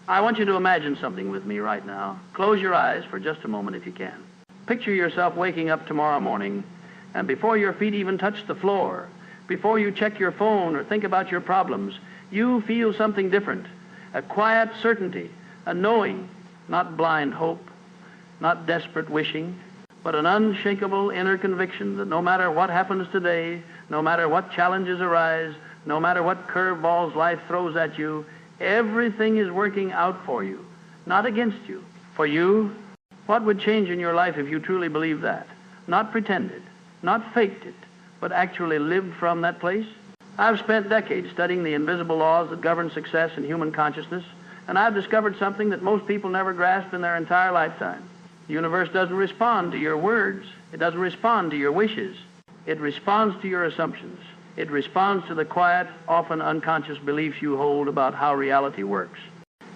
I want you to imagine something with me right now. Close your eyes for just a moment if you can. Picture yourself waking up tomorrow morning, and before your feet even touch the floor, before you check your phone or think about your problems, you feel something different. A quiet certainty, a knowing, not blind hope, not desperate wishing, but an unshakable inner conviction that no matter what happens today, no matter what challenges arise, no matter what curveballs life throws at you, everything is working out for you, not against you. For you, what would change in your life if you truly believed that? Not pretended, not faked it, but actually lived from that place? I've spent decades studying the invisible laws that govern success in human consciousness, and I've discovered something that most people never grasp in their entire lifetime. The universe doesn't respond to your words. It doesn't respond to your wishes. It responds to your assumptions. It responds to the quiet, often unconscious beliefs you hold about how reality works.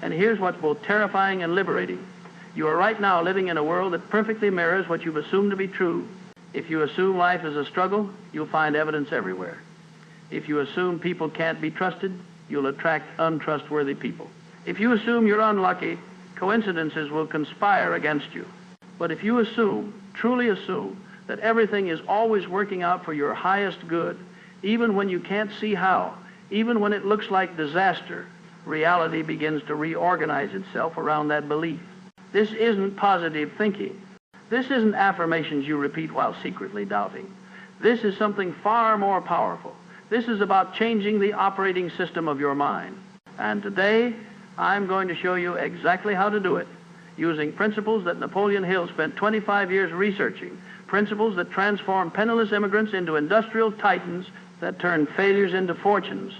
And here's what's both terrifying and liberating. You are right now living in a world that perfectly mirrors what you've assumed to be true. If you assume life is a struggle, you'll find evidence everywhere. If you assume people can't be trusted, you'll attract untrustworthy people. If you assume you're unlucky, coincidences will conspire against you. But if you assume, truly assume, that everything is always working out for your highest good, even when you can't see how, even when it looks like disaster, reality begins to reorganize itself around that belief. This isn't positive thinking. This isn't affirmations you repeat while secretly doubting. This is something far more powerful. This is about changing the operating system of your mind. And today, I'm going to show you exactly how to do it, using principles that Napoleon Hill spent 25 years researching, principles that transform penniless immigrants into industrial titans, that turned failures into fortunes,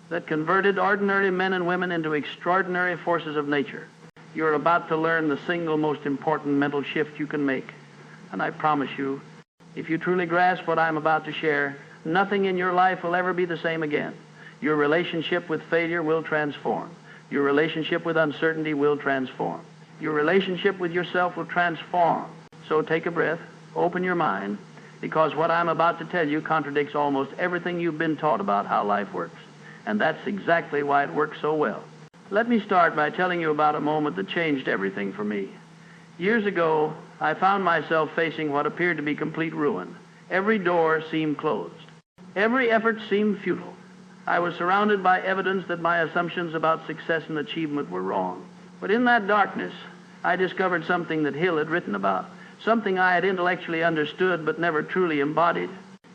that converted ordinary men and women into extraordinary forces of nature. You're about to learn the single most important mental shift you can make. And I promise you, if you truly grasp what I'm about to share, nothing in your life will ever be the same again. Your relationship with failure will transform. Your relationship with uncertainty will transform. Your relationship with yourself will transform. So take a breath, open your mind, because what I'm about to tell you contradicts almost everything you've been taught about how life works. And that's exactly why it works so well. Let me start by telling you about a moment that changed everything for me. Years ago, I found myself facing what appeared to be complete ruin. Every door seemed closed. Every effort seemed futile. I was surrounded by evidence that my assumptions about success and achievement were wrong. But in that darkness, I discovered something that Hill had written about, something I had intellectually understood but never truly embodied.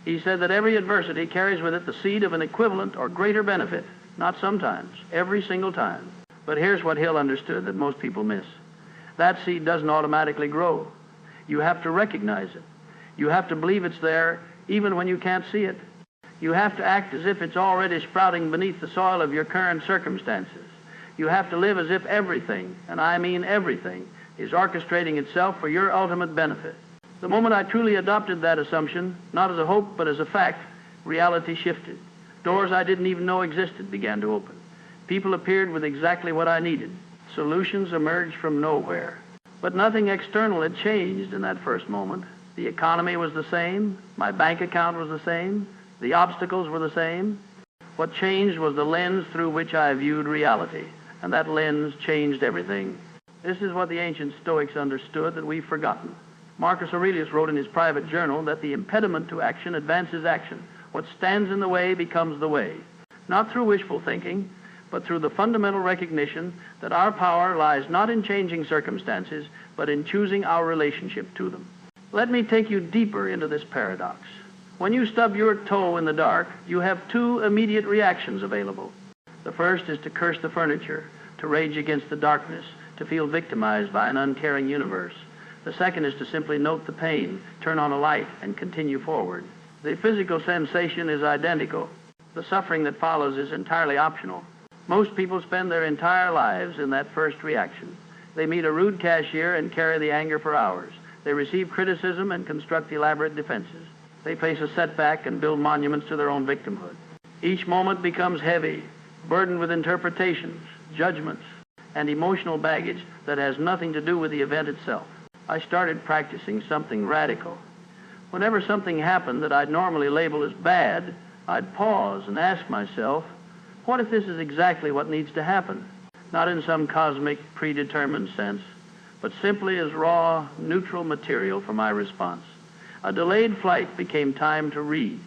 He said that every adversity carries with it the seed of an equivalent or greater benefit, not sometimes, every single time. But here's what Hill understood that most people miss. That seed doesn't automatically grow. You have to recognize it. You have to believe it's there even when you can't see it. You have to act as if it's already sprouting beneath the soil of your current circumstances. You have to live as if everything, and I mean everything, is orchestrating itself for your ultimate benefit. The moment I truly adopted that assumption, not as a hope but as a fact, reality shifted. Doors I didn't even know existed began to open. People appeared with exactly what I needed. Solutions emerged from nowhere. But nothing external had changed in that first moment. The economy was the same. My bank account was the same. The obstacles were the same. What changed was the lens through which I viewed reality, and that lens changed everything. This is what the ancient Stoics understood that we've forgotten. Marcus Aurelius wrote in his private journal that the impediment to action advances action. What stands in the way becomes the way. Not through wishful thinking, but through the fundamental recognition that our power lies not in changing circumstances, but in choosing our relationship to them. Let me take you deeper into this paradox. When you stub your toe in the dark, you have two immediate reactions available. The first is to curse the furniture, to rage against the darkness, to feel victimized by an uncaring universe. The second is to simply note the pain, turn on a light, and continue forward. The physical sensation is identical. The suffering that follows is entirely optional. Most people spend their entire lives in that first reaction. They meet a rude cashier and carry the anger for hours. They receive criticism and construct elaborate defenses. They face a setback and build monuments to their own victimhood. Each moment becomes heavy, burdened with interpretations, judgments, and emotional baggage that has nothing to do with the event itself. I started practicing something radical. Whenever something happened that I'd normally label as bad, I'd pause and ask myself, what if this is exactly what needs to happen? not in some cosmic predetermined sense, but simply as raw, neutral material for my response. A delayed flight became time to read.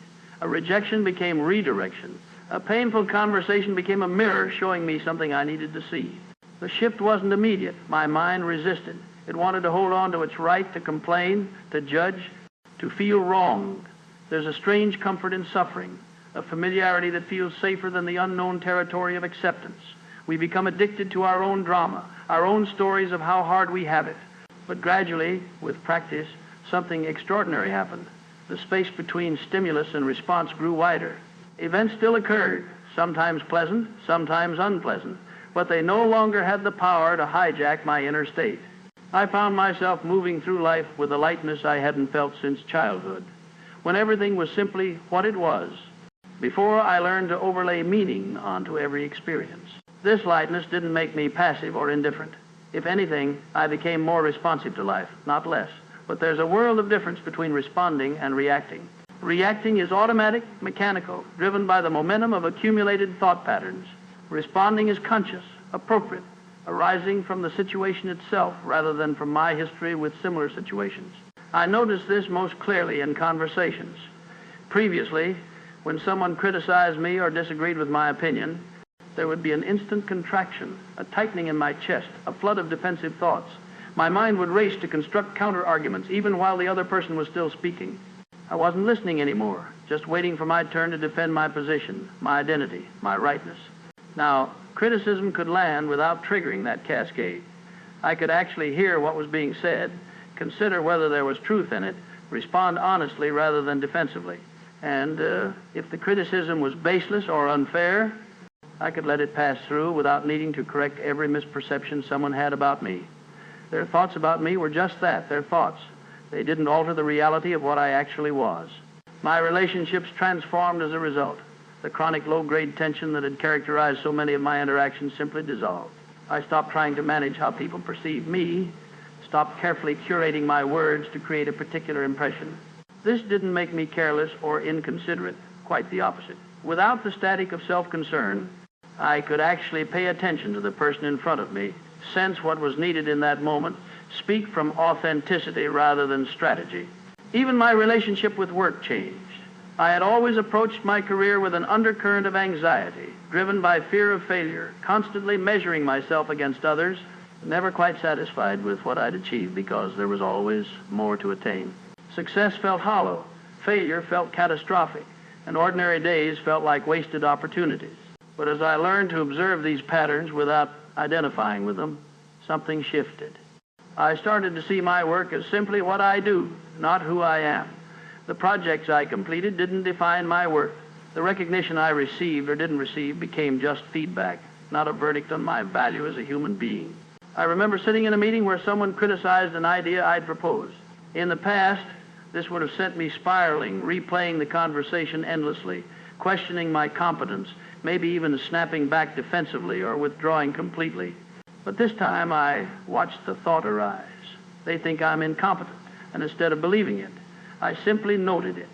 A rejection became redirection. A painful conversation became a mirror showing me something I needed to see. The shift wasn't immediate. My mind resisted. It wanted to hold on to its right to complain, to judge, to feel wronged. There's a strange comfort in suffering, a familiarity that feels safer than the unknown territory of acceptance. We become addicted to our own drama, our own stories of how hard we have it. But gradually, with practice, something extraordinary happened. The space between stimulus and response grew wider. Events still occurred, sometimes pleasant, sometimes unpleasant, but they no longer had the power to hijack my inner state. I found myself moving through life with a lightness I hadn't felt since childhood, when everything was simply what it was, before I learned to overlay meaning onto every experience. This lightness didn't make me passive or indifferent. If anything, I became more responsive to life, not less. But there's a world of difference between responding and reacting. Reacting is automatic, mechanical, driven by the momentum of accumulated thought patterns. Responding is conscious, appropriate, arising from the situation itself rather than from my history with similar situations. I noticed this most clearly in conversations. Previously, when someone criticized me or disagreed with my opinion, there would be an instant contraction, a tightening in my chest, a flood of defensive thoughts. My mind would race to construct counter-arguments, even while the other person was still speaking. I wasn't listening anymore, just waiting for my turn to defend my position, my identity, my rightness. Now, criticism could land without triggering that cascade. I could actually hear what was being said, consider whether there was truth in it, respond honestly rather than defensively. And if the criticism was baseless or unfair, I could let it pass through without needing to correct every misperception someone had about me. Their thoughts about me were just that, their thoughts. They didn't alter the reality of what I actually was. My relationships transformed as a result. The chronic low-grade tension that had characterized so many of my interactions simply dissolved. I stopped trying to manage how people perceived me, stopped carefully curating my words to create a particular impression. This didn't make me careless or inconsiderate, quite the opposite. Without the static of self-concern, I could actually pay attention to the person in front of me, sense what was needed in that moment, speak from authenticity rather than strategy. Even my relationship with work changed. I had always approached my career with an undercurrent of anxiety, driven by fear of failure, constantly measuring myself against others, never quite satisfied with what I'd achieved because there was always more to attain. Success felt hollow, failure felt catastrophic, and ordinary days felt like wasted opportunities. But as I learned to observe these patterns without identifying with them, something shifted. I started to see my work as simply what I do, not who I am. The projects I completed didn't define my worth. The recognition I received or didn't receive became just feedback, not a verdict on my value as a human being. I remember sitting in a meeting where someone criticized an idea I'd proposed. In the past, this would have sent me spiraling, replaying the conversation endlessly, questioning my competence, maybe even snapping back defensively or withdrawing completely. But this time I watched the thought arise. They think I'm incompetent, and instead of believing it, I simply noted it.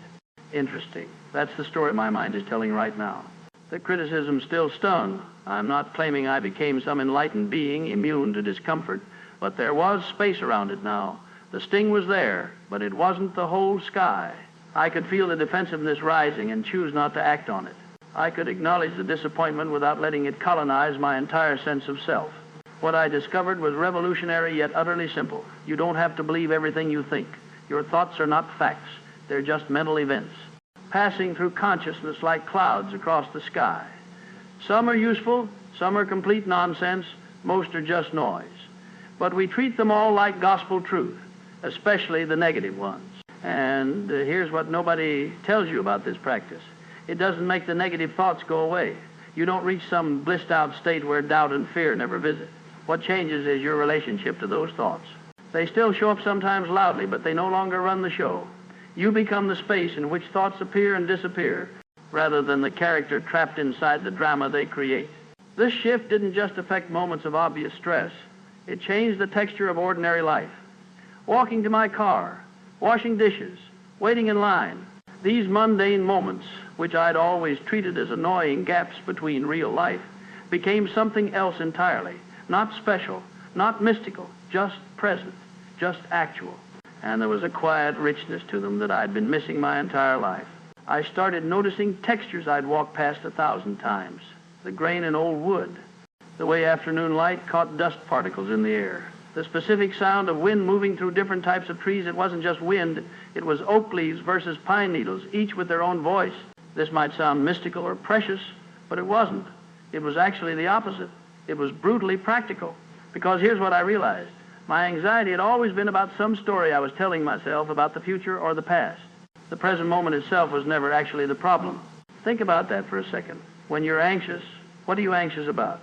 Interesting. That's the story my mind is telling right now. The criticism still stung. I'm not claiming I became some enlightened being immune to discomfort, but there was space around it now. The sting was there, but it wasn't the whole sky. I could feel the defensiveness rising and choose not to act on it. I could acknowledge the disappointment without letting it colonize my entire sense of self. What I discovered was revolutionary yet utterly simple. You don't have to believe everything you think. Your thoughts are not facts. They're just mental events, passing through consciousness like clouds across the sky. Some are useful, some are complete nonsense, most are just noise. But we treat them all like gospel truth, especially the negative ones. And here's what nobody tells you about this practice. It doesn't make the negative thoughts go away. You don't reach some blissed out state where doubt and fear never visit. What changes is your relationship to those thoughts. They still show up sometimes loudly, but they no longer run the show. You become the space in which thoughts appear and disappear, rather than the character trapped inside the drama they create. This shift didn't just affect moments of obvious stress. It changed the texture of ordinary life. Walking to my car, washing dishes, waiting in line, these mundane moments, which I'd always treated as annoying gaps between real life, became something else entirely, not special, not mystical, just present, just actual. And there was a quiet richness to them that I'd been missing my entire life. I started noticing textures I'd walked past 1,000 times. The grain in old wood, the way afternoon light caught dust particles in the air, the specific sound of wind moving through different types of trees. It wasn't just wind, it was oak leaves versus pine needles, each with their own voice. This might sound mystical or precious, but it wasn't. It was actually the opposite. It was brutally practical. Because here's what I realized. My anxiety had always been about some story I was telling myself about the future or the past. The present moment itself was never actually the problem. Think about that for a second. When you're anxious, what are you anxious about?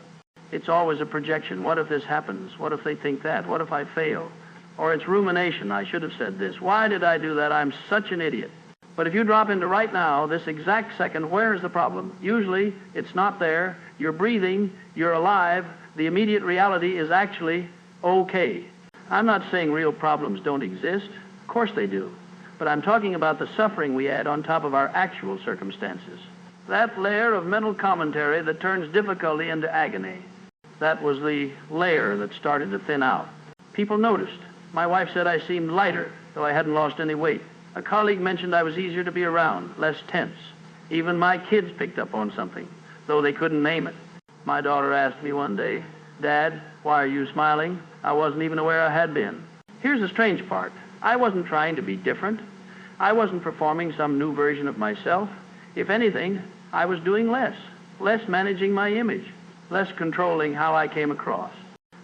It's always a projection. What if this happens? What if they think that? What if I fail? Or it's rumination. I should have said this. Why did I do that? I'm such an idiot. But if you drop into right now, this exact second, where is the problem? Usually, it's not there. You're breathing. You're alive. The immediate reality is actually okay. I'm not saying real problems don't exist. Of course they do. But I'm talking about the suffering we add on top of our actual circumstances. That layer of mental commentary that turns difficulty into agony. That was the layer that started to thin out. People noticed. My wife said I seemed lighter, though I hadn't lost any weight. A colleague mentioned I was easier to be around, less tense. Even my kids picked up on something, though they couldn't name it. My daughter asked me one day, "Dad, why are you smiling?" I wasn't even aware I had been. Here's the strange part. I wasn't trying to be different. I wasn't performing some new version of myself. If anything, I was doing less managing my image, less controlling how I came across,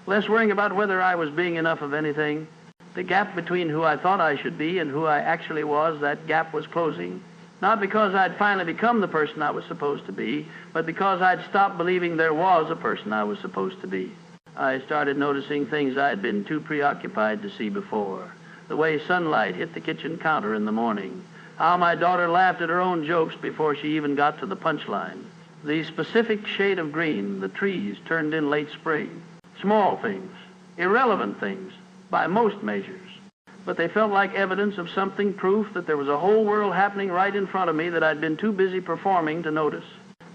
less worrying about whether I was being enough of anything. The gap between who I thought I should be and who I actually was, that gap was closing. Not because I'd finally become the person I was supposed to be, but because I'd stopped believing there was a person I was supposed to be. I started noticing things I'd been too preoccupied to see before. The way sunlight hit the kitchen counter in the morning. How my daughter laughed at her own jokes before she even got to the punchline. The specific shade of green the trees turned in late spring. Small things, irrelevant things, by most measures. But they felt like evidence of something, proof that there was a whole world happening right in front of me that I'd been too busy performing to notice.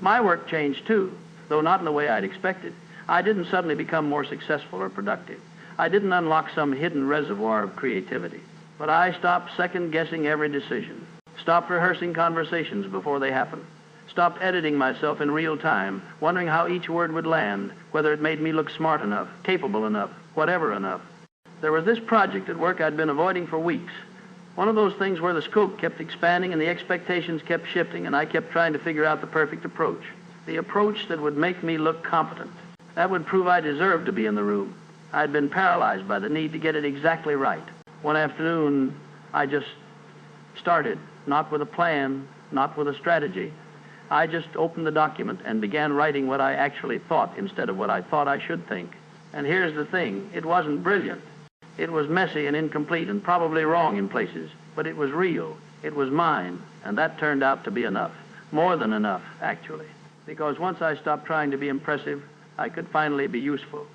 My work changed too, though not in the way I'd expected. I didn't suddenly become more successful or productive. I didn't unlock some hidden reservoir of creativity. But I stopped second-guessing every decision, stopped rehearsing conversations before they happened, stopped editing myself in real time, wondering how each word would land, whether it made me look smart enough, capable enough, whatever enough. There was this project at work I'd been avoiding for weeks. One of those things where the scope kept expanding and the expectations kept shifting, and I kept trying to figure out the perfect approach. The approach that would make me look competent. That would prove I deserved to be in the room. I'd been paralyzed by the need to get it exactly right. One afternoon, I just started, not with a plan, not with a strategy. I just opened the document and began writing what I actually thought instead of what I thought I should think. And here's the thing, it wasn't brilliant. It was messy and incomplete and probably wrong in places, but it was real. It was mine, and that turned out to be enough. More than enough, actually. Because once I stopped trying to be impressive, I could finally be useful.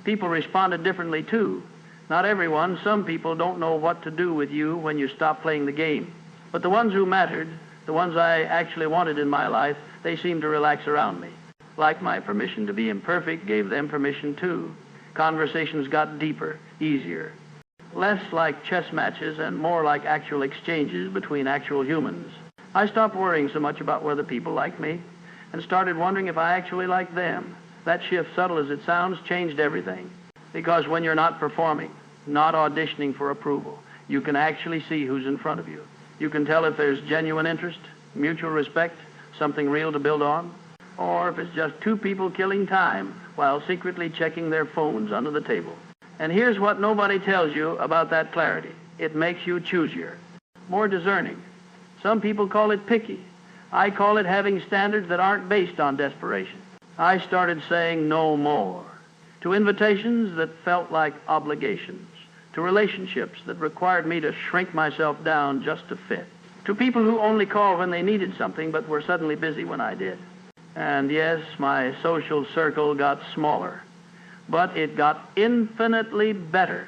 People responded differently, too. Not everyone. Some people don't know what to do with you when you stop playing the game. But the ones who mattered, the ones I actually wanted in my life, they seemed to relax around me. Like my permission to be imperfect gave them permission, too. Conversations got deeper, easier. Less like chess matches and more like actual exchanges between actual humans. I stopped worrying so much about whether people liked me and started wondering if I actually liked them. That shift, subtle as it sounds, changed everything. Because when you're not performing, not auditioning for approval, you can actually see who's in front of you. You can tell if there's genuine interest, mutual respect, something real to build on, or if it's just two people killing time while secretly checking their phones under the table. And here's what nobody tells you about that clarity. It makes you choosier, more discerning. Some people call it picky. I call it having standards that aren't based on desperation. I started saying no more to invitations that felt like obligations, to relationships that required me to shrink myself down just to fit, to people who only called when they needed something but were suddenly busy when I did. And yes, my social circle got smaller, but it got infinitely better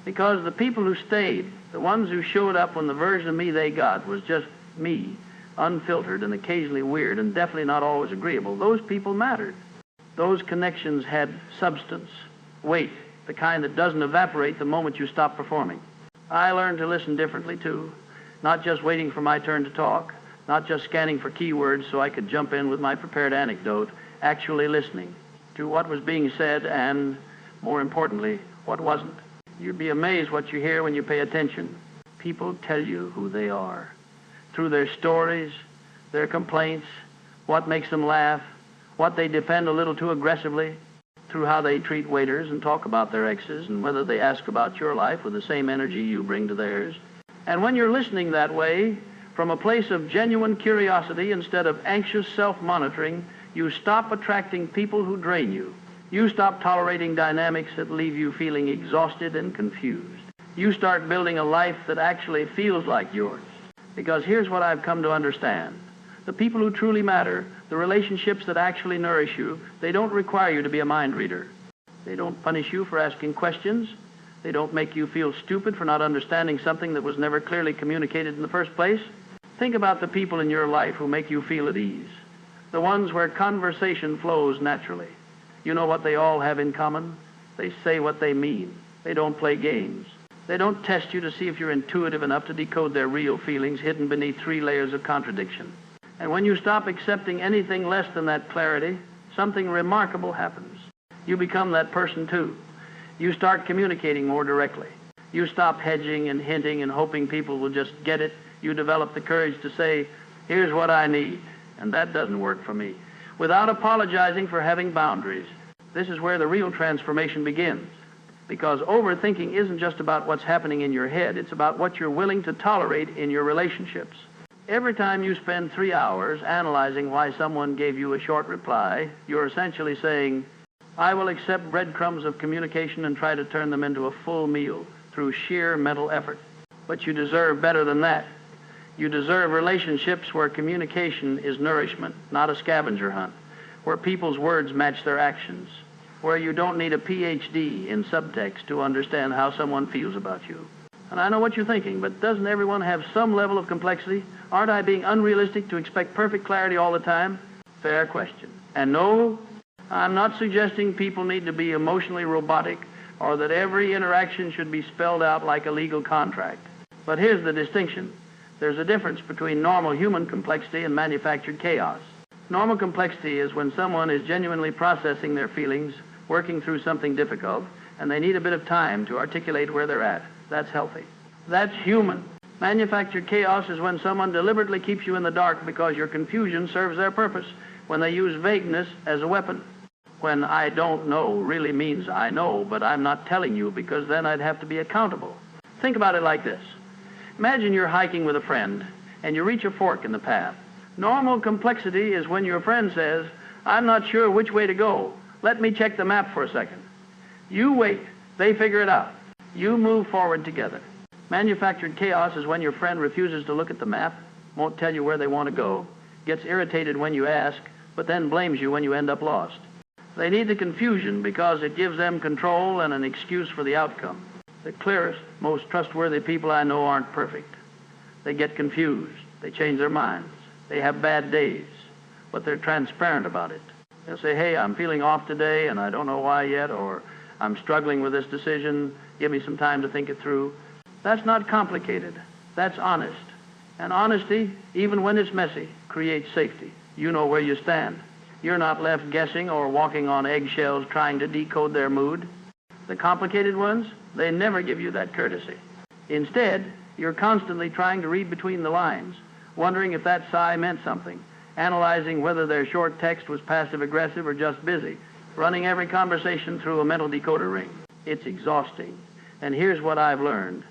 because the people who stayed, the ones who showed up when the version of me they got was just me, unfiltered and occasionally weird and definitely not always agreeable, those people mattered. Those connections had substance, weight, the kind that doesn't evaporate the moment you stop performing. I learned to listen differently, too, not just waiting for my turn to talk, not just scanning for keywords so I could jump in with my prepared anecdote, actually listening to what was being said and, more importantly, what wasn't. You'd be amazed what you hear when you pay attention. People tell you who they are through their stories, their complaints, what makes them laugh, what they defend a little too aggressively, through how they treat waiters and talk about their exes and whether they ask about your life with the same energy you bring to theirs. And when you're listening that way, from a place of genuine curiosity instead of anxious self-monitoring, you stop attracting people who drain you. You stop tolerating dynamics that leave you feeling exhausted and confused. You start building a life that actually feels like yours. Because here's what I've come to understand. The people who truly matter, the relationships that actually nourish you, they don't require you to be a mind reader. They don't punish you for asking questions. They don't make you feel stupid for not understanding something that was never clearly communicated in the first place. Think about the people in your life who make you feel at ease. The ones where conversation flows naturally. You know what they all have in common? They say what they mean. They don't play games. They don't test you to see if you're intuitive enough to decode their real feelings hidden beneath 3 layers of contradiction. And when you stop accepting anything less than that clarity, something remarkable happens. You become that person too. You start communicating more directly. You stop hedging and hinting and hoping people will just get it. You develop the courage to say, here's what I need, and that doesn't work for me, without apologizing for having boundaries. This is where the real transformation begins. Because overthinking isn't just about what's happening in your head. It's about what you're willing to tolerate in your relationships. Every time you spend 3 hours analyzing why someone gave you a short reply, you're essentially saying, I will accept breadcrumbs of communication and try to turn them into a full meal through sheer mental effort. But you deserve better than that. You deserve relationships where communication is nourishment, not a scavenger hunt, where people's words match their actions, where you don't need a PhD in subtext to understand how someone feels about you. And I know what you're thinking, but doesn't everyone have some level of complexity? Aren't I being unrealistic to expect perfect clarity all the time? Fair question. And no, I'm not suggesting people need to be emotionally robotic or that every interaction should be spelled out like a legal contract. But here's the distinction. There's a difference between normal human complexity and manufactured chaos. Normal complexity is when someone is genuinely processing their feelings, working through something difficult, and they need a bit of time to articulate where they're at. That's healthy. That's human. Manufactured chaos is when someone deliberately keeps you in the dark because your confusion serves their purpose, when they use vagueness as a weapon. When I don't know really means I know, but I'm not telling you because then I'd have to be accountable. Think about it like this. Imagine you're hiking with a friend and you reach a fork in the path. Normal complexity is when your friend says, I'm not sure which way to go. Let me check the map for a second. You wait. They figure it out. You move forward together. Manufactured chaos is when your friend refuses to look at the map, won't tell you where they want to go, gets irritated when you ask, but then blames you when you end up lost. They need the confusion because it gives them control and an excuse for the outcome. The clearest, most trustworthy people I know aren't perfect. They get confused. They change their minds. They have bad days, but they're transparent about it. They'll say, hey, I'm feeling off today and I don't know why yet, or I'm struggling with this decision. Give me some time to think it through. That's not complicated. That's honest. And honesty, even when it's messy, creates safety. You know where you stand. You're not left guessing or walking on eggshells trying to decode their mood. The complicated ones, they never give you that courtesy. Instead, you're constantly trying to read between the lines, wondering if that sigh meant something, analyzing whether their short text was passive-aggressive or just busy, running every conversation through a mental decoder ring. It's exhausting. And here's what I've learned.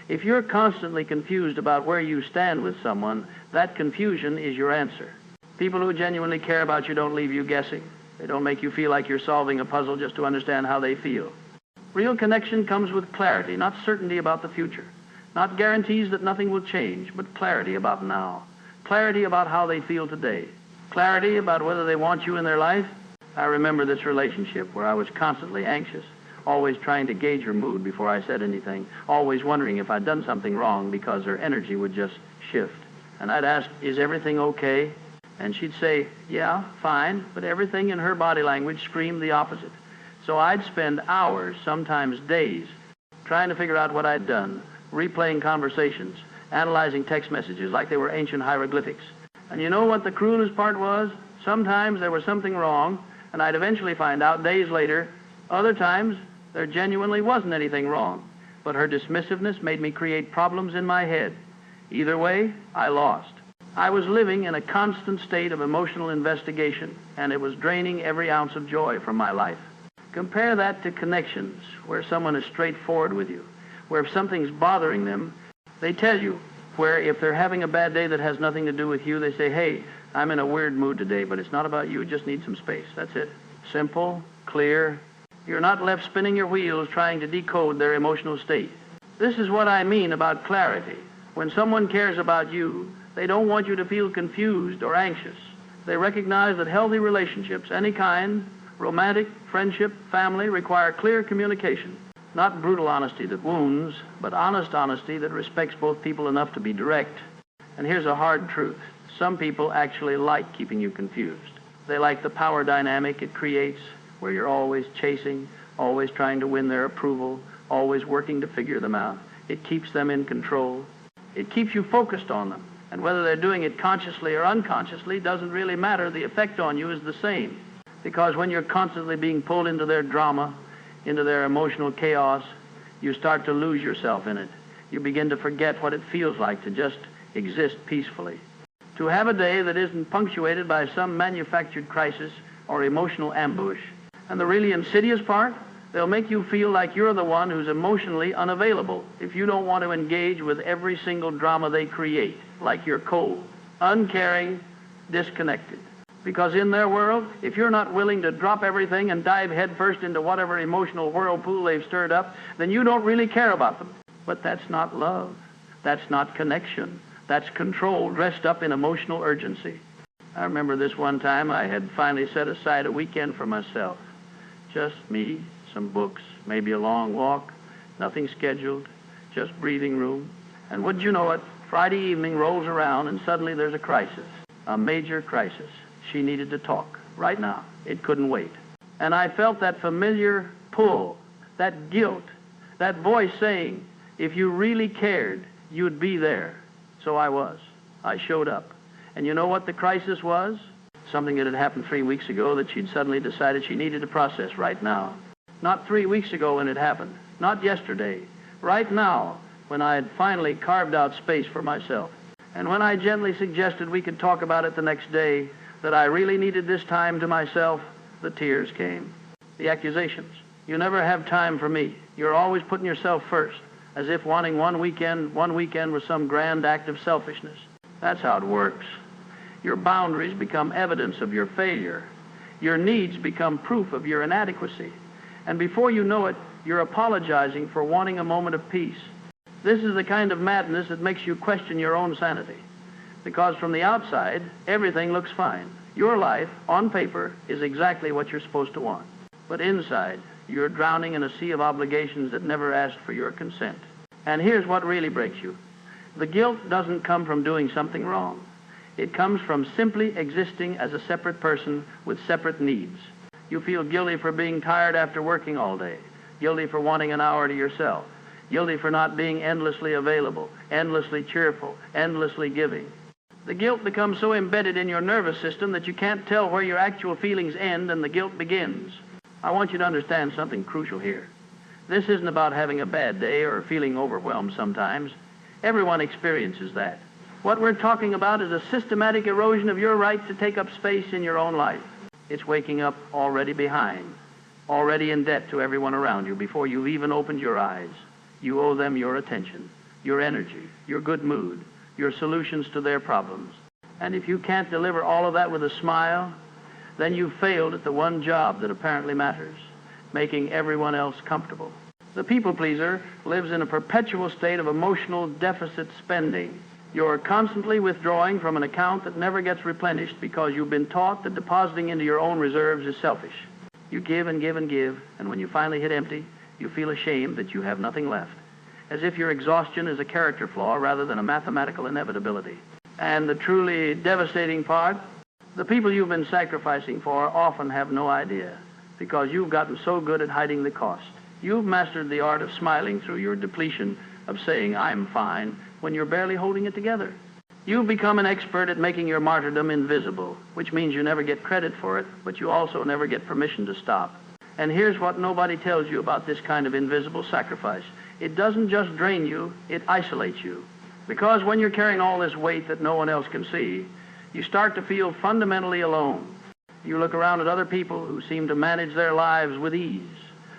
If you're constantly confused about where you stand with someone, that confusion is your answer. People who genuinely care about you don't leave you guessing. They don't make you feel like you're solving a puzzle just to understand how they feel. Real connection comes with clarity, not certainty about the future. Not guarantees that nothing will change, but clarity about now. Clarity about how they feel today. Clarity about whether they want you in their life. I remember this relationship where I was constantly anxious, always trying to gauge her mood before I said anything, always wondering if I'd done something wrong because her energy would just shift. And I'd ask, is everything okay? And she'd say, yeah, fine, but everything in her body language screamed the opposite. So I'd spend hours, sometimes days, trying to figure out what I'd done, replaying conversations, analyzing text messages like they were ancient hieroglyphics. And you know what the cruelest part was? Sometimes there was something wrong, and I'd eventually find out days later. Other times, there genuinely wasn't anything wrong. But her dismissiveness made me create problems in my head. Either way, I lost. I was living in a constant state of emotional investigation, and it was draining every ounce of joy from my life. Compare that to connections, where someone is straightforward with you, where if something's bothering them, they tell you, where if they're having a bad day that has nothing to do with you, they say, hey, I'm in a weird mood today, but it's not about you, just need some space. That's it. Simple, clear. You're not left spinning your wheels trying to decode their emotional state. This is what I mean about clarity. When someone cares about you, they don't want you to feel confused or anxious. They recognize that healthy relationships, any kind, romantic, friendship, family, require clear communication. Not brutal honesty that wounds, but honest honesty that respects both people enough to be direct. And here's a hard truth. Some people actually like keeping you confused. They like the power dynamic it creates, where you're always chasing, always trying to win their approval, always working to figure them out. It keeps them in control. It keeps you focused on them. And whether they're doing it consciously or unconsciously doesn't really matter. The effect on you is the same. Because when you're constantly being pulled into their drama, into their emotional chaos, you start to lose yourself in it. You begin to forget what it feels like to just exist peacefully. To have a day that isn't punctuated by some manufactured crisis or emotional ambush. And the really insidious part, they'll make you feel like you're the one who's emotionally unavailable if you don't want to engage with every single drama they create, like you're cold, uncaring, disconnected. Because in their world, if you're not willing to drop everything and dive headfirst into whatever emotional whirlpool they've stirred up, then you don't really care about them. But that's not love. That's not connection. That's control dressed up in emotional urgency. I remember this one time I had finally set aside a weekend for myself. Just me, some books, maybe a long walk, nothing scheduled, just breathing room. And wouldn't you know it, Friday evening rolls around and suddenly there's a crisis, a major crisis. She needed to talk right now. It couldn't wait. And I felt that familiar pull, that guilt, that voice saying, if you really cared, you'd be there. So I was. I showed up. And you know what the crisis was? Something that had happened 3 weeks ago that she'd suddenly decided she needed to process right now. Not 3 weeks ago when it happened. Not yesterday. Right now, when I had finally carved out space for myself. And when I gently suggested we could talk about it the next day, that I really needed this time to myself, the tears came. The accusations. You never have time for me. You're always putting yourself first, as if wanting one weekend was some grand act of selfishness. That's how it works. Your boundaries become evidence of your failure. Your needs become proof of your inadequacy. And before you know it, you're apologizing for wanting a moment of peace. This is the kind of madness that makes you question your own sanity. Because from the outside, everything looks fine. Your life, on paper, is exactly what you're supposed to want. But inside, you're drowning in a sea of obligations that never asked for your consent. And here's what really breaks you. The guilt doesn't come from doing something wrong. It comes from simply existing as a separate person with separate needs. You feel guilty for being tired after working all day, guilty for wanting an hour to yourself, guilty for not being endlessly available, endlessly cheerful, endlessly giving. The guilt becomes so embedded in your nervous system that you can't tell where your actual feelings end and the guilt begins. I want you to understand something crucial here. This isn't about having a bad day or feeling overwhelmed sometimes. Everyone experiences that. What we're talking about is a systematic erosion of your right to take up space in your own life. It's waking up already behind, already in debt to everyone around you before you've even opened your eyes. You owe them your attention, your energy, your good mood, your solutions to their problems. And if you can't deliver all of that with a smile, then you've failed at the one job that apparently matters, making everyone else comfortable. The people pleaser lives in a perpetual state of emotional deficit spending. You're constantly withdrawing from an account that never gets replenished because you've been taught that depositing into your own reserves is selfish. You give and give and give, and when you finally hit empty, you feel ashamed that you have nothing left, as if your exhaustion is a character flaw rather than a mathematical inevitability. And the truly devastating part, The people you've been sacrificing for often have no idea, because you've gotten so good at hiding the cost. You've mastered the art of smiling through your depletion, of saying, "I'm fine," when you're barely holding it together. You've become an expert at making your martyrdom invisible, which means you never get credit for it, but you also never get permission to stop. And here's what nobody tells you about this kind of invisible sacrifice. It doesn't just drain you, it isolates you. Because when you're carrying all this weight that no one else can see, you start to feel fundamentally alone. You look around at other people who seem to manage their lives with ease,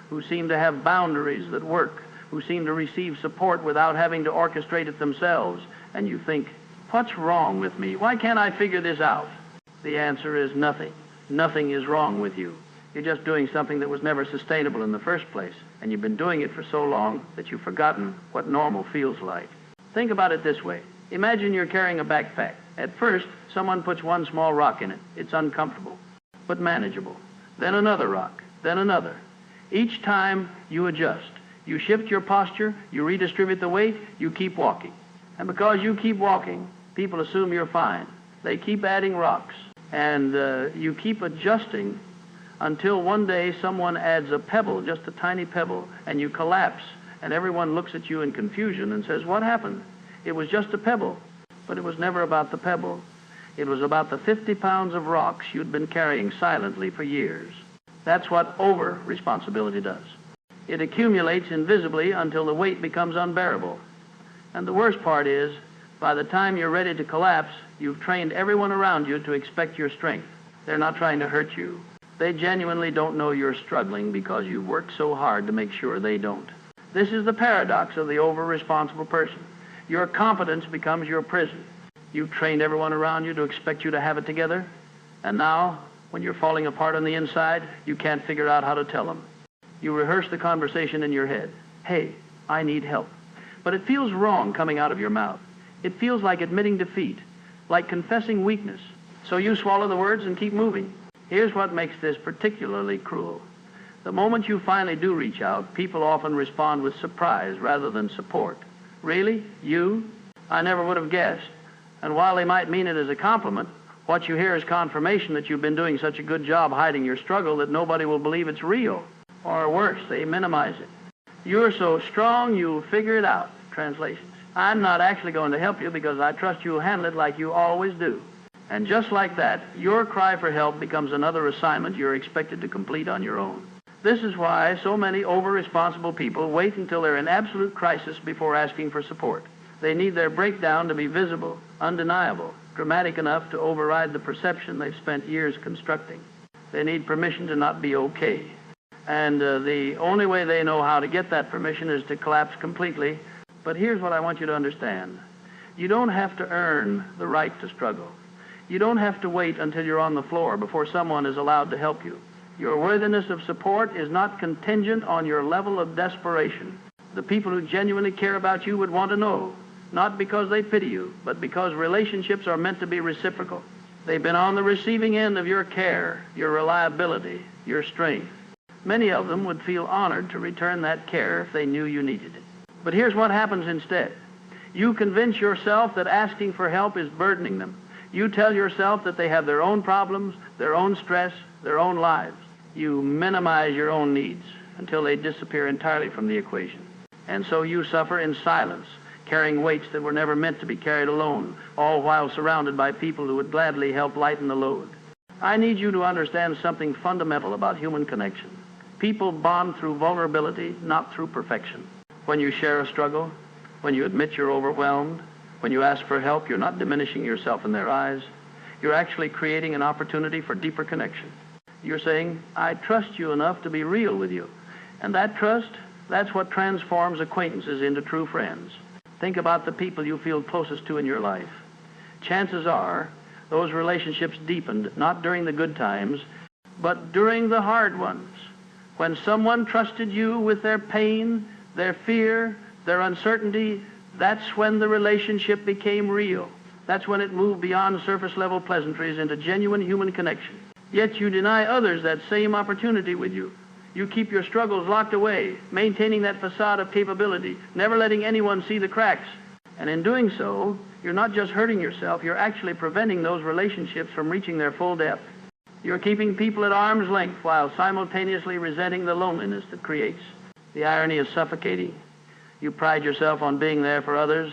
who seem to have boundaries that work, who seem to receive support without having to orchestrate it themselves, and you think, what's wrong with me? Why can't I figure this out? The answer is nothing. Nothing is wrong with you. You're just doing something that was never sustainable in the first place, and you've been doing it for so long that you've forgotten what normal feels like. Think about it this way. Imagine you're carrying a backpack. At first, someone puts one small rock in it. It's uncomfortable, but manageable. Then another rock, then another. Each time you adjust. You shift your posture, you redistribute the weight, you keep walking. And because you keep walking, people assume you're fine. They keep adding rocks, and you keep adjusting until one day someone adds a pebble, just a tiny pebble, and you collapse, and everyone looks at you in confusion and says, "What happened?" It was just a pebble. But it was never about the pebble. It was about the 50 pounds of rocks you'd been carrying silently for years. That's what over-responsibility does. It accumulates invisibly until the weight becomes unbearable. And the worst part is, by the time you're ready to collapse, you've trained everyone around you to expect your strength. They're not trying to hurt you. They genuinely don't know you're struggling because you've worked so hard to make sure they don't. This is the paradox of the over-responsible person. Your competence becomes your prison. You've trained everyone around you to expect you to have it together, and now, when you're falling apart on the inside, you can't figure out how to tell them. You rehearse the conversation in your head. "Hey, I need help." But it feels wrong coming out of your mouth. It feels like admitting defeat, like confessing weakness. So you swallow the words and keep moving. Here's what makes this particularly cruel. The moment you finally do reach out, people often respond with surprise rather than support. "Really? You? I never would have guessed." And while they might mean it as a compliment, what you hear is confirmation that you've been doing such a good job hiding your struggle that nobody will believe it's real. Or worse, they minimize it. "You're so strong, you'll figure it out." Translations. "I'm not actually going to help you because I trust you'll handle it like you always do." And just like that, your cry for help becomes another assignment you're expected to complete on your own. This is why so many over-responsible people wait until they're in absolute crisis before asking for support. They need their breakdown to be visible, undeniable, dramatic enough to override the perception they've spent years constructing. They need permission to not be okay. And the only way they know how to get that permission is to collapse completely. But here's what I want you to understand. You don't have to earn the right to struggle. You don't have to wait until you're on the floor before someone is allowed to help you. Your worthiness of support is not contingent on your level of desperation. The people who genuinely care about you would want to know, not because they pity you, but because relationships are meant to be reciprocal. They've been on the receiving end of your care, your reliability, your strength. Many of them would feel honored to return that care if they knew you needed it. But here's what happens instead. You convince yourself that asking for help is burdening them. You tell yourself that they have their own problems, their own stress, their own lives. You minimize your own needs until they disappear entirely from the equation. And so you suffer in silence, carrying weights that were never meant to be carried alone, all while surrounded by people who would gladly help lighten the load. I need you to understand something fundamental about human connection. People bond through vulnerability, not through perfection. When you share a struggle, when you admit you're overwhelmed, when you ask for help, you're not diminishing yourself in their eyes. You're actually creating an opportunity for deeper connection. You're saying, "I trust you enough to be real with you." And that trust, that's what transforms acquaintances into true friends. Think about the people you feel closest to in your life. Chances are those relationships deepened not during the good times, but during the hard ones. When someone trusted you with their pain, their fear, their uncertainty, that's when the relationship became real. That's when it moved beyond surface-level pleasantries into genuine human connection. Yet you deny others that same opportunity with you. You keep your struggles locked away, maintaining that facade of capability, never letting anyone see the cracks. And in doing so, you're not just hurting yourself, you're actually preventing those relationships from reaching their full depth. You're keeping people at arm's length while simultaneously resenting the loneliness that creates. The irony is suffocating. You pride yourself on being there for others,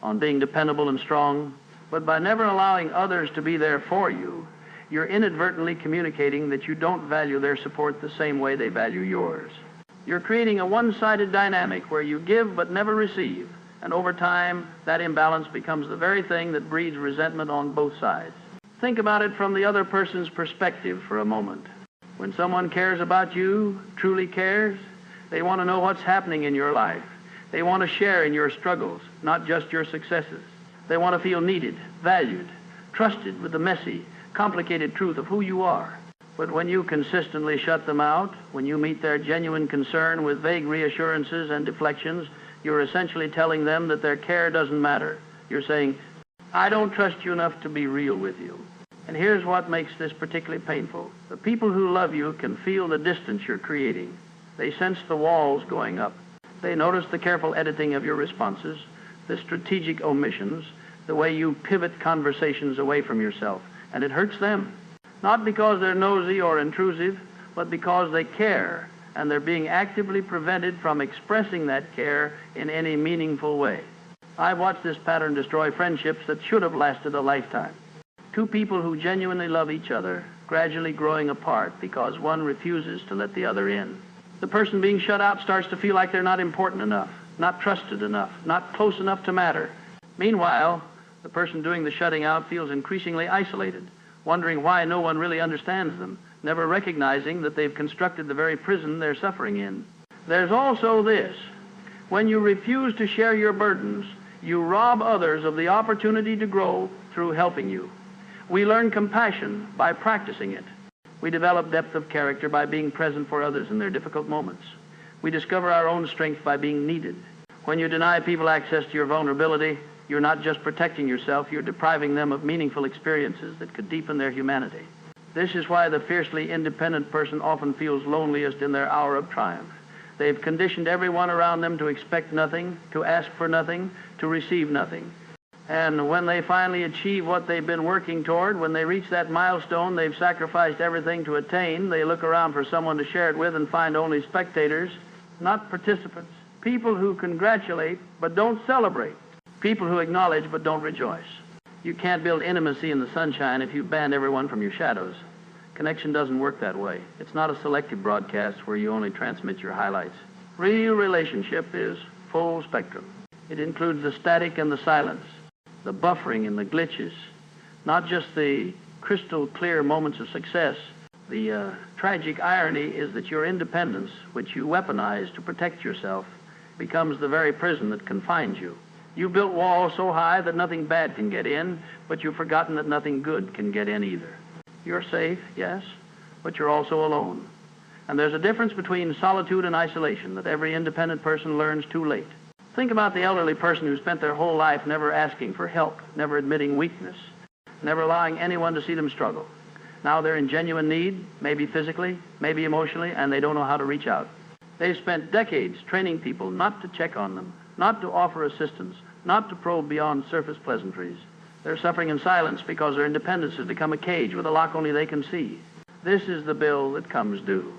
on being dependable and strong, but by never allowing others to be there for you, you're inadvertently communicating that you don't value their support the same way they value yours. You're creating a one-sided dynamic where you give but never receive, and over time, that imbalance becomes the very thing that breeds resentment on both sides. Think about it from the other person's perspective for a moment. When someone cares about you, truly cares, they want to know what's happening in your life. They want to share in your struggles, not just your successes. They want to feel needed, valued, trusted with the messy, complicated truth of who you are. But when you consistently shut them out, when you meet their genuine concern with vague reassurances and deflections, you're essentially telling them that their care doesn't matter. You're saying, I don't trust you enough to be real with you. And here's what makes this particularly painful. The people who love you can feel the distance you're creating. They sense the walls going up. They notice the careful editing of your responses, the strategic omissions, the way you pivot conversations away from yourself. And it hurts them. Not because they're nosy or intrusive, but because they care, and they're being actively prevented from expressing that care in any meaningful way. I've watched this pattern destroy friendships that should have lasted a lifetime. Two people who genuinely love each other, gradually growing apart because one refuses to let the other in. The person being shut out starts to feel like they're not important enough, not trusted enough, not close enough to matter. Meanwhile, the person doing the shutting out feels increasingly isolated, wondering why no one really understands them, never recognizing that they've constructed the very prison they're suffering in. There's also this. When you refuse to share your burdens, you rob others of the opportunity to grow through helping you. We learn compassion by practicing it. We develop depth of character by being present for others in their difficult moments. We discover our own strength by being needed. When you deny people access to your vulnerability, you're not just protecting yourself, you're depriving them of meaningful experiences that could deepen their humanity. This is why the fiercely independent person often feels loneliest in their hour of triumph. They've conditioned everyone around them to expect nothing, to ask for nothing, to receive nothing. And when they finally achieve what they've been working toward, when they reach that milestone they've sacrificed everything to attain, they look around for someone to share it with and find only spectators, not participants. People who congratulate but don't celebrate. People who acknowledge but don't rejoice. You can't build intimacy in the sunshine if you ban everyone from your shadows. Connection doesn't work that way. It's not a selective broadcast where you only transmit your highlights. Real relationship is full spectrum. It includes the static and the silence, the buffering and the glitches, not just the crystal clear moments of success. The tragic irony is that your independence, which you weaponize to protect yourself, becomes the very prison that confines you. You built walls so high that nothing bad can get in, but you've forgotten that nothing good can get in either. You're safe, yes, but you're also alone. And there's a difference between solitude and isolation that every independent person learns too late. Think about the elderly person who spent their whole life never asking for help, never admitting weakness, never allowing anyone to see them struggle. Now they're in genuine need, maybe physically, maybe emotionally, and they don't know how to reach out. They've spent decades training people not to check on them, not to offer assistance, not to probe beyond surface pleasantries. They're suffering in silence because their independence has become a cage with a lock only they can see. This is the bill that comes due.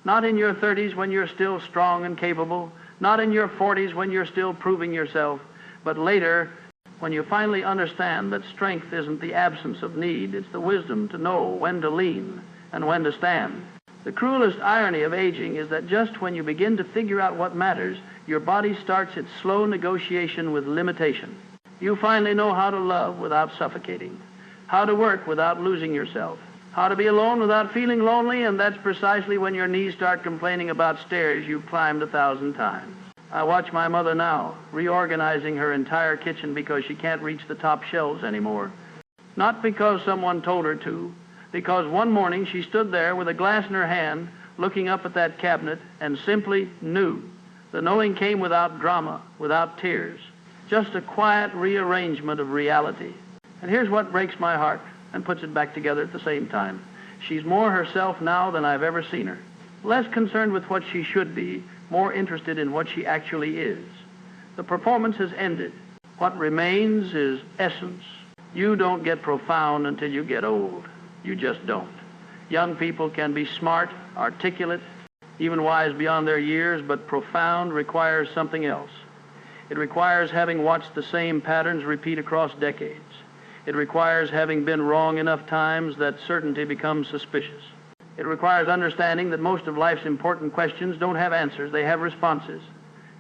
Not in your 30s when you're still strong and capable, not in your 40s when you're still proving yourself, but later when you finally understand that strength isn't the absence of need, it's the wisdom to know when to lean and when to stand. The cruelest irony of aging is that just when you begin to figure out what matters, your body starts its slow negotiation with limitation. You finally know how to love without suffocating, how to work without losing yourself, how to be alone without feeling lonely, and that's precisely when your knees start complaining about stairs you've climbed 1,000 times. I watch my mother now, reorganizing her entire kitchen because she can't reach the top shelves anymore. Not because someone told her to, because one morning she stood there with a glass in her hand, looking up at that cabinet, and simply knew. The knowing came without drama, without tears, just a quiet rearrangement of reality. And here's what breaks my heart and puts it back together at the same time. She's more herself now than I've ever seen her. Less concerned with what she should be, more interested in what she actually is. The performance has ended. What remains is essence. You don't get profound until you get old. You just don't. Young people can be smart, articulate, even wise beyond their years, but profound requires something else. It requires having watched the same patterns repeat across decades. It requires having been wrong enough times that certainty becomes suspicious. It requires understanding that most of life's important questions don't have answers, they have responses,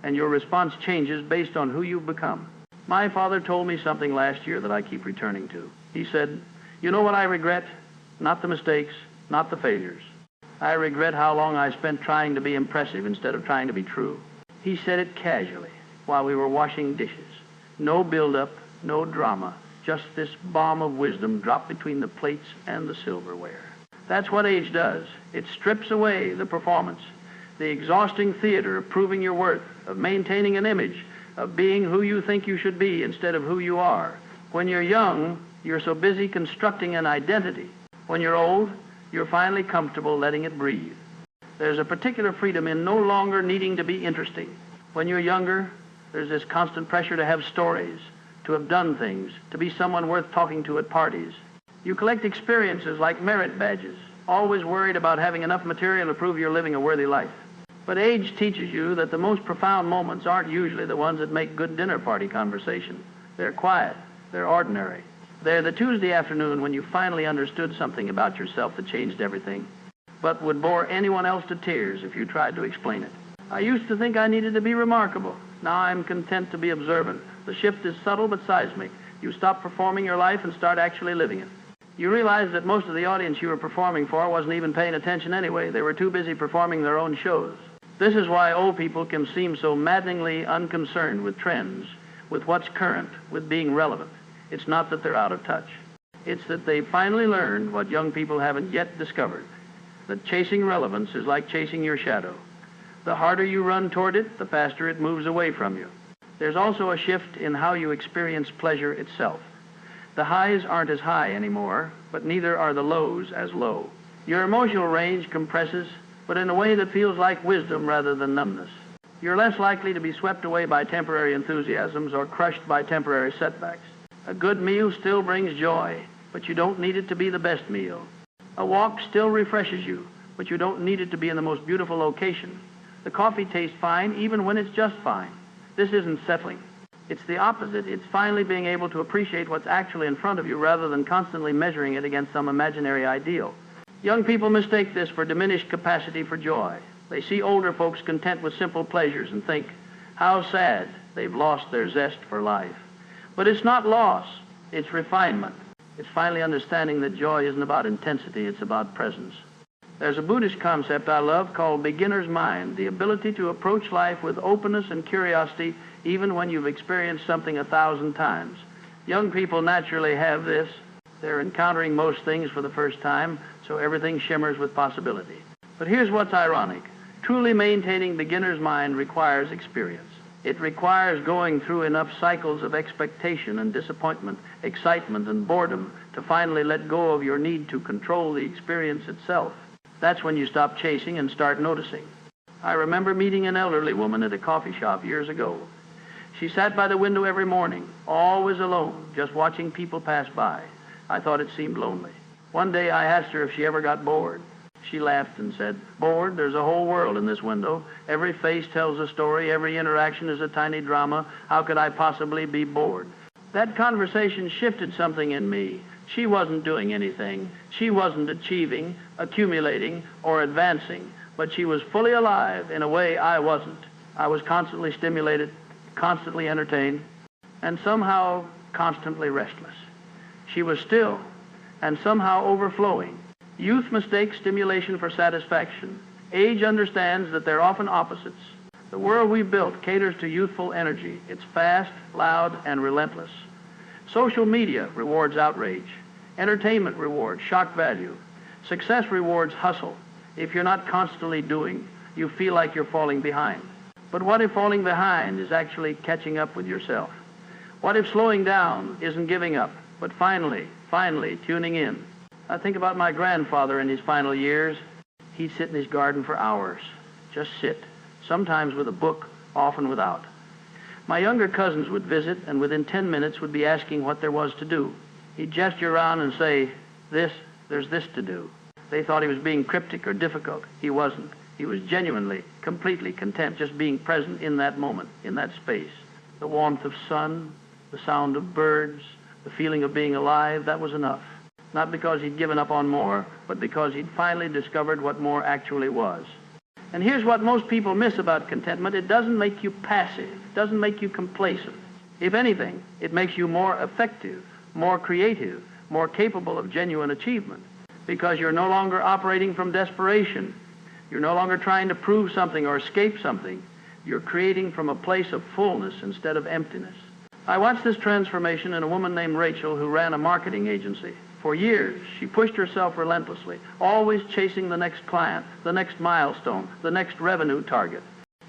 and your response changes based on who you've become. My father told me something last year that I keep returning to. He said, "You know what I regret? Not the mistakes, not the failures. I regret how long I spent trying to be impressive instead of trying to be true." He said it casually while we were washing dishes. No build-up, no drama, just this bomb of wisdom dropped between the plates and the silverware. That's what age does. It strips away the performance, the exhausting theater of proving your worth, of maintaining an image, of being who you think you should be instead of who you are. When you're young, you're so busy constructing an identity. When you're old, you're finally comfortable letting it breathe. There's a particular freedom in no longer needing to be interesting. When you're younger, there's this constant pressure to have stories, to have done things, to be someone worth talking to at parties. You collect experiences like merit badges, always worried about having enough material to prove you're living a worthy life. But age teaches you that the most profound moments aren't usually the ones that make good dinner party conversation. They're quiet. They're ordinary. They're the Tuesday afternoon when you finally understood something about yourself that changed everything, but would bore anyone else to tears if you tried to explain it. I used to think I needed to be remarkable. Now I'm content to be observant. The shift is subtle but seismic. You stop performing your life and start actually living it. You realize that most of the audience you were performing for wasn't even paying attention anyway. They were too busy performing their own shows. This is why old people can seem so maddeningly unconcerned with trends, with what's current, with being relevant. It's not that they're out of touch. It's that they finally learned what young people haven't yet discovered, that chasing relevance is like chasing your shadow. The harder you run toward it, the faster it moves away from you. There's also a shift in how you experience pleasure itself. The highs aren't as high anymore, but neither are the lows as low. Your emotional range compresses, but in a way that feels like wisdom rather than numbness. You're less likely to be swept away by temporary enthusiasms or crushed by temporary setbacks. A good meal still brings joy, but you don't need it to be the best meal. A walk still refreshes you, but you don't need it to be in the most beautiful location. The coffee tastes fine even when it's just fine. This isn't settling. It's the opposite. It's finally being able to appreciate what's actually in front of you rather than constantly measuring it against some imaginary ideal. Young people mistake this for diminished capacity for joy. They see older folks content with simple pleasures and think, how sad they've lost their zest for life. But it's not loss, it's refinement. It's finally understanding that joy isn't about intensity, it's about presence. There's a Buddhist concept I love called beginner's mind, the ability to approach life with openness and curiosity even when you've experienced something 1,000 times. Young people naturally have this. They're encountering most things for the first time, so everything shimmers with possibility. But here's what's ironic. Truly maintaining beginner's mind requires experience. It requires going through enough cycles of expectation and disappointment, excitement and boredom to finally let go of your need to control the experience itself. That's when you stop chasing and start noticing. I remember meeting an elderly woman at a coffee shop years ago. She sat by the window every morning, always alone, just watching people pass by. I thought it seemed lonely. One day I asked her if she ever got bored. She laughed and said, "Bored? There's a whole world in this window. Every face tells a story. Every interaction is a tiny drama. How could I possibly be bored?" That conversation shifted something in me. She wasn't doing anything. She wasn't achieving, accumulating, or advancing. But she was fully alive in a way I wasn't. I was constantly stimulated, constantly entertained, and somehow constantly restless. She was still and somehow overflowing. Youth mistakes stimulation for satisfaction. Age understands that they're often opposites. The world we've built caters to youthful energy. It's fast, loud, and relentless. Social media rewards outrage. Entertainment rewards shock value. Success rewards hustle. If you're not constantly doing, you feel like you're falling behind. But what if falling behind is actually catching up with yourself? What if slowing down isn't giving up, but finally tuning in? I think about my grandfather in his final years. He'd sit in his garden for hours, just sit, sometimes with a book, often without. My younger cousins would visit, and within 10 minutes would be asking what there was to do. He'd gesture around and say, there's this to do. They thought he was being cryptic or difficult. He wasn't. He was genuinely, completely content just being present in that moment, in that space. The warmth of sun, the sound of birds, the feeling of being alive, that was enough. Not because he'd given up on more, but because he'd finally discovered what more actually was. And here's what most people miss about contentment. It doesn't make you passive. It doesn't make you complacent. If anything, it makes you more effective, more creative, more capable of genuine achievement, because you're no longer operating from desperation. You're no longer trying to prove something or escape something. You're creating from a place of fullness instead of emptiness. I watched this transformation in a woman named Rachel who ran a marketing agency. For years, she pushed herself relentlessly, always chasing the next client, the next milestone, the next revenue target.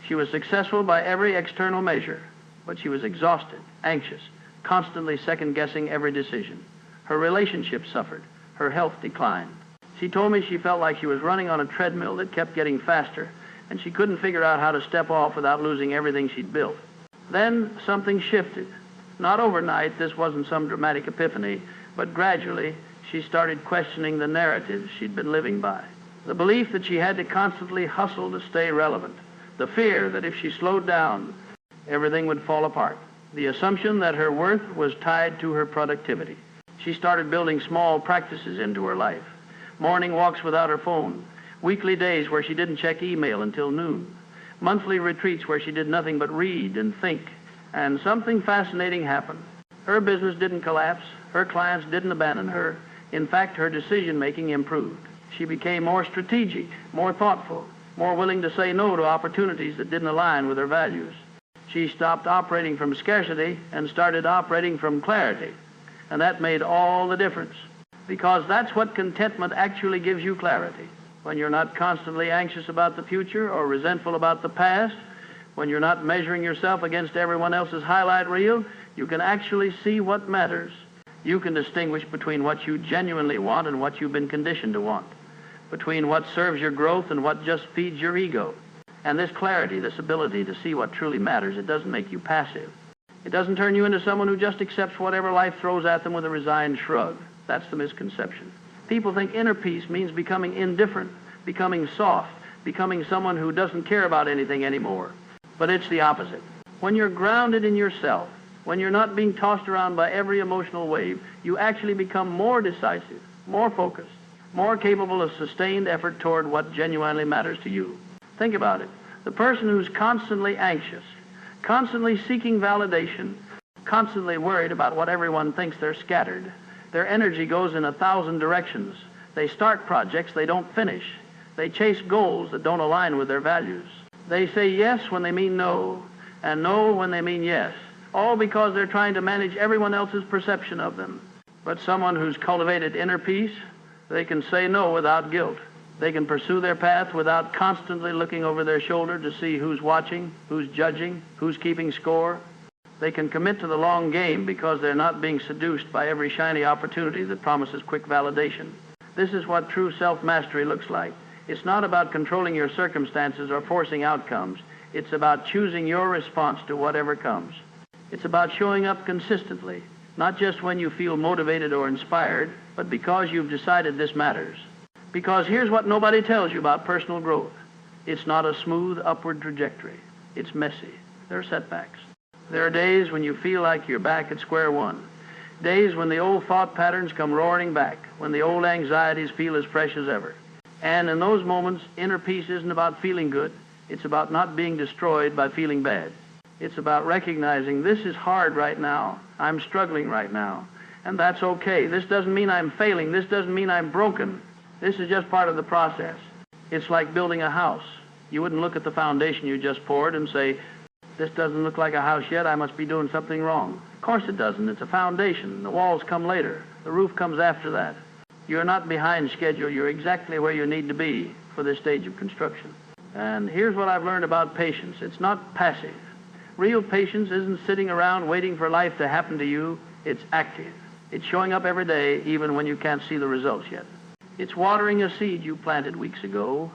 She was successful by every external measure, but she was exhausted, anxious, constantly second-guessing every decision. Her relationships suffered. Her health declined. She told me she felt like she was running on a treadmill that kept getting faster, and she couldn't figure out how to step off without losing everything she'd built. Then something shifted. Not overnight, this wasn't some dramatic epiphany, but gradually she started questioning the narrative she'd been living by. The belief that she had to constantly hustle to stay relevant. The fear that if she slowed down, everything would fall apart. The assumption that her worth was tied to her productivity. She started building small practices into her life. Morning walks without her phone. Weekly days where she didn't check email until noon. Monthly retreats where she did nothing but read and think. And something fascinating happened. Her business didn't collapse. Her clients didn't abandon her. In fact, her decision-making improved. She became more strategic, more thoughtful, more willing to say no to opportunities that didn't align with her values. She stopped operating from scarcity and started operating from clarity. And that made all the difference. Because that's what contentment actually gives you, clarity. When you're not constantly anxious about the future or resentful about the past, when you're not measuring yourself against everyone else's highlight reel, you can actually see what matters. You can distinguish between what you genuinely want and what you've been conditioned to want, between what serves your growth and what just feeds your ego. And this clarity, this ability to see what truly matters, it doesn't make you passive. It doesn't turn you into someone who just accepts whatever life throws at them with a resigned shrug. That's the misconception. People think inner peace means becoming indifferent, becoming soft, becoming someone who doesn't care about anything anymore. But it's the opposite. When you're grounded in yourself, when you're not being tossed around by every emotional wave, you actually become more decisive, more focused, more capable of sustained effort toward what genuinely matters to you. Think about it. The person who's constantly anxious, constantly seeking validation, constantly worried about what everyone thinks, they're scattered. Their energy goes in 1,000 directions. They start projects they don't finish. They chase goals that don't align with their values. They say yes when they mean no, and no when they mean yes, all because they're trying to manage everyone else's perception of them. But someone who's cultivated inner peace, they can say no without guilt. They can pursue their path without constantly looking over their shoulder to see who's watching, who's judging, who's keeping score. They can commit to the long game because they're not being seduced by every shiny opportunity that promises quick validation. This is what true self-mastery looks like. It's not about controlling your circumstances or forcing outcomes. It's about choosing your response to whatever comes. It's about showing up consistently, not just when you feel motivated or inspired, but because you've decided this matters. Because here's what nobody tells you about personal growth. It's not a smooth upward trajectory. It's messy. There are setbacks. There are days when you feel like you're back at square one. Days when the old thought patterns come roaring back, when the old anxieties feel as fresh as ever. And in those moments, inner peace isn't about feeling good. It's about not being destroyed by feeling bad. It's about recognizing this is hard right now. I'm struggling right now. And that's okay. This doesn't mean I'm failing. This doesn't mean I'm broken. This is just part of the process. It's like building a house. You wouldn't look at the foundation you just poured and say, this doesn't look like a house yet. I must be doing something wrong. Of course it doesn't. It's a foundation. The walls come later. The roof comes after that. You're not behind schedule. You're exactly where you need to be for this stage of construction. And here's what I've learned about patience. It's not passive. Real patience isn't sitting around waiting for life to happen to you. It's active. It's showing up every day, even when you can't see the results yet. It's watering a seed you planted weeks ago,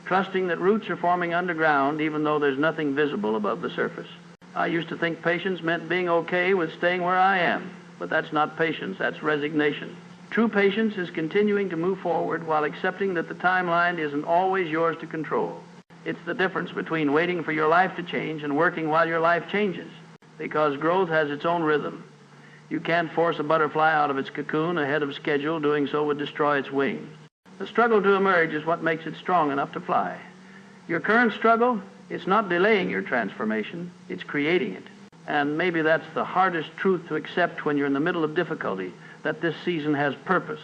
trusting that roots are forming underground even though there's nothing visible above the surface. I used to think patience meant being okay with staying where I am, but that's not patience, that's resignation. True patience is continuing to move forward while accepting that the timeline isn't always yours to control. It's the difference between waiting for your life to change and working while your life changes, because growth has its own rhythm. You can't force a butterfly out of its cocoon ahead of schedule. Doing so would destroy its wings. The struggle to emerge is what makes it strong enough to fly. Your current struggle, it's not delaying your transformation, it's creating it. And maybe that's the hardest truth to accept when you're in the middle of difficulty, that this season has purpose,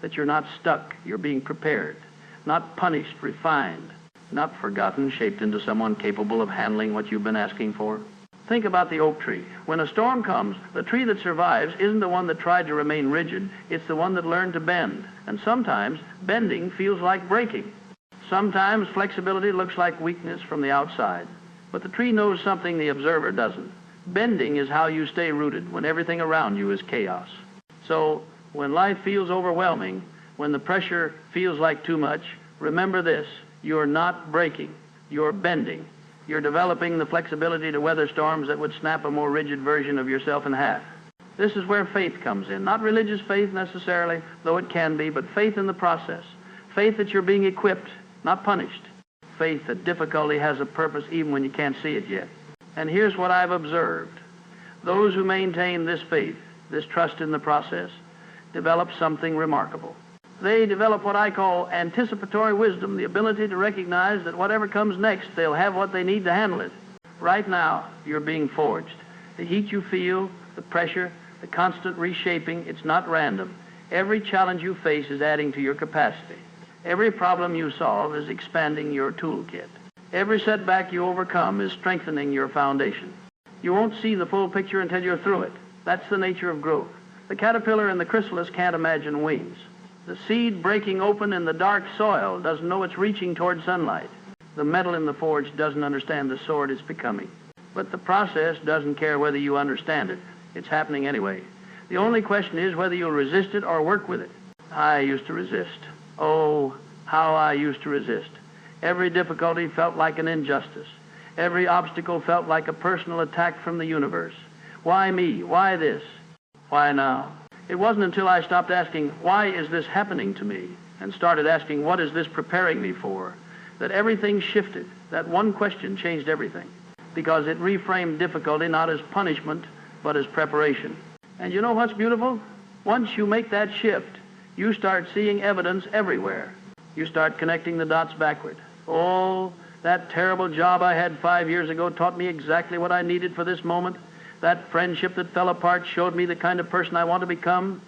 that you're not stuck, you're being prepared, not punished, refined, not forgotten, shaped into someone capable of handling what you've been asking for. Think about the oak tree. When a storm comes, the tree that survives isn't the one that tried to remain rigid, it's the one that learned to bend. And sometimes bending feels like breaking. Sometimes flexibility looks like weakness from the outside. But the tree knows something the observer doesn't. Bending is how you stay rooted when everything around you is chaos. So when life feels overwhelming, when the pressure feels like too much, remember this: you're not breaking, you're bending. You're developing the flexibility to weather storms that would snap a more rigid version of yourself in half. This is where faith comes in. Not religious faith necessarily, though it can be, but faith in the process. Faith that you're being equipped, not punished. Faith that difficulty has a purpose even when you can't see it yet. And here's what I've observed. Those who maintain this faith, this trust in the process, develop something remarkable. They develop what I call anticipatory wisdom, the ability to recognize that whatever comes next, they'll have what they need to handle it. Right now, you're being forged. The heat you feel, the pressure, the constant reshaping, it's not random. Every challenge you face is adding to your capacity. Every problem you solve is expanding your toolkit. Every setback you overcome is strengthening your foundation. You won't see the full picture until you're through it. That's the nature of growth. The caterpillar and the chrysalis can't imagine wings. The seed breaking open in the dark soil doesn't know it's reaching toward sunlight. The metal in the forge doesn't understand the sword it's becoming. But the process doesn't care whether you understand it. It's happening anyway. The only question is whether you'll resist it or work with it. I used to resist. Oh, how I used to resist. Every difficulty felt like an injustice. Every obstacle felt like a personal attack from the universe. Why me? Why this? Why now? It wasn't until I stopped asking, why is this happening to me, and started asking, what is this preparing me for, that everything shifted. That one question changed everything, because it reframed difficulty not as punishment, but as preparation. And you know what's beautiful? Once you make that shift, you start seeing evidence everywhere. You start connecting the dots backward. Oh, that terrible job I had 5 years ago taught me exactly what I needed for this moment. That friendship that fell apart showed me the kind of person I want to become.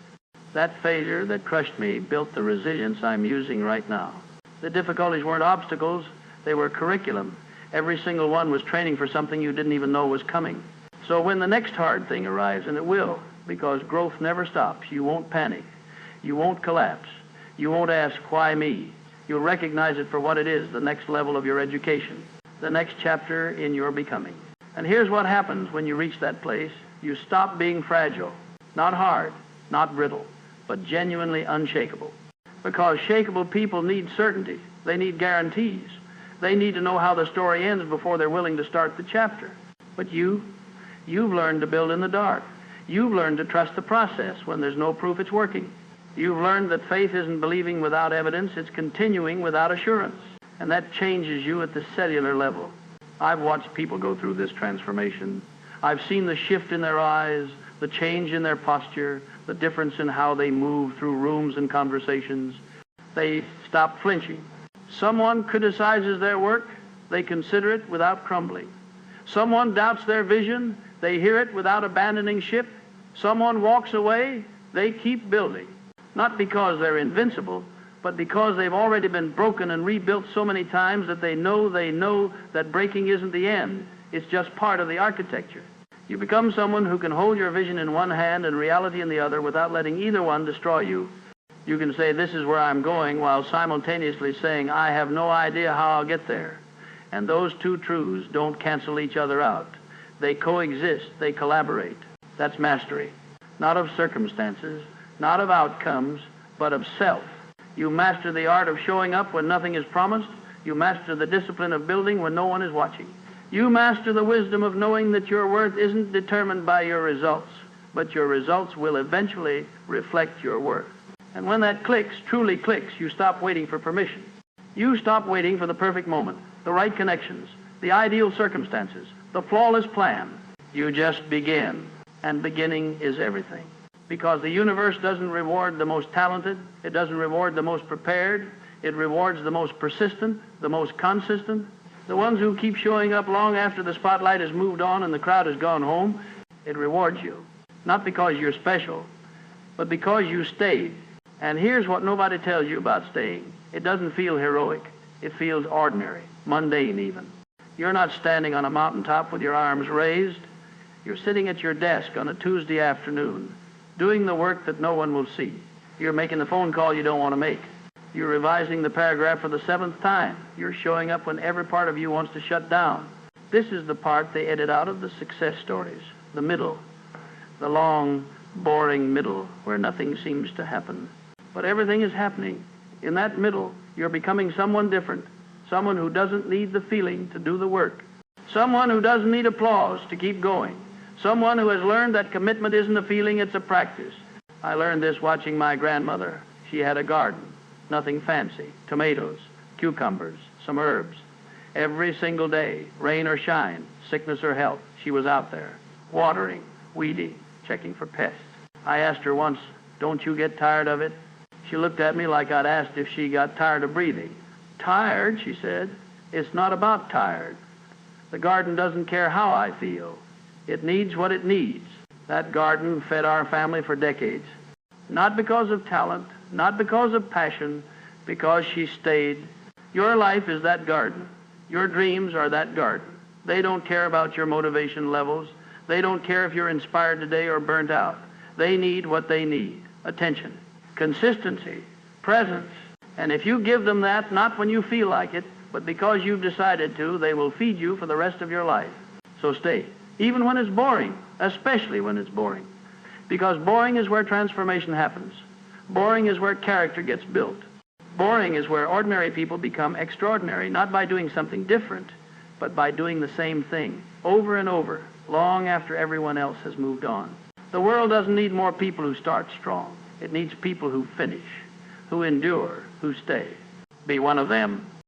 That failure that crushed me built the resilience I'm using right now. The difficulties weren't obstacles, they were curriculum. Every single one was training for something you didn't even know was coming. So when the next hard thing arrives, and it will, because growth never stops, you won't panic. You won't collapse. You won't ask, why me? You'll recognize it for what it is, the next level of your education, the next chapter in your becoming. And here's what happens when you reach that place. You stop being fragile, not hard, not brittle, but genuinely unshakable. Because shakeable people need certainty. They need guarantees. They need to know how the story ends before they're willing to start the chapter. But you've learned to build in the dark. You've learned to trust the process when there's no proof it's working. You've learned that faith isn't believing without evidence, it's continuing without assurance. And that changes you at the cellular level. I've watched people go through this transformation. I've seen the shift in their eyes, the change in their posture, the difference in how they move through rooms and conversations. They stop flinching. Someone criticizes their work, they consider it without crumbling. Someone doubts their vision, they hear it without abandoning ship. Someone walks away, they keep building. Not because they're invincible, but because they've already been broken and rebuilt so many times that they know that breaking isn't the end. It's just part of the architecture. You become someone who can hold your vision in one hand and reality in the other without letting either one destroy you. You can say, this is where I'm going, while simultaneously saying, I have no idea how I'll get there. And those two truths don't cancel each other out. They coexist, they collaborate. That's mastery. Not of circumstances, not of outcomes, but of self. You master the art of showing up when nothing is promised. You master the discipline of building when no one is watching. You master the wisdom of knowing that your worth isn't determined by your results, but your results will eventually reflect your worth. And when that clicks, truly clicks, you stop waiting for permission. You stop waiting for the perfect moment, the right connections, the ideal circumstances, the flawless plan. You just begin, and beginning is everything. Because the universe doesn't reward the most talented, it doesn't reward the most prepared, it rewards the most persistent, the most consistent, the ones who keep showing up long after the spotlight has moved on and the crowd has gone home. It rewards you, not because you're special, but because you stayed. And here's what nobody tells you about staying. It doesn't feel heroic. It feels ordinary, mundane even. You're not standing on a mountaintop with your arms raised. You're sitting at your desk on a Tuesday afternoon, doing the work that no one will see. You're making the phone call you don't want to make. You're revising the paragraph for the 7th time. You're showing up when every part of you wants to shut down. This is the part they edit out of the success stories, the middle, the long, boring middle where nothing seems to happen. But everything is happening. In that middle, you're becoming someone different, someone who doesn't need the feeling to do the work, someone who doesn't need applause to keep going, someone who has learned that commitment isn't a feeling, it's a practice. I learned this watching my grandmother. She had a garden, nothing fancy, tomatoes, cucumbers, some herbs. Every single day, rain or shine, sickness or health, she was out there, watering, weeding, checking for pests. I asked her once, "Don't you get tired of it?" She looked at me like I'd asked if she got tired of breathing. "Tired," she said. "It's not about tired. The garden doesn't care how I feel. It needs what it needs." That garden fed our family for decades. Not because of talent, not because of passion, because she stayed. Your life is that garden. Your dreams are that garden. They don't care about your motivation levels. They don't care if you're inspired today or burnt out. They need what they need. Attention, consistency, presence. And if you give them that, not when you feel like it, but because you've decided to, they will feed you for the rest of your life. So stay, even when it's boring, especially when it's boring. Because boring is where transformation happens. Boring is where character gets built. Boring is where ordinary people become extraordinary, not by doing something different, but by doing the same thing over and over, long after everyone else has moved on. The world doesn't need more people who start strong. It needs people who finish, who endure, who stay. Be one of them.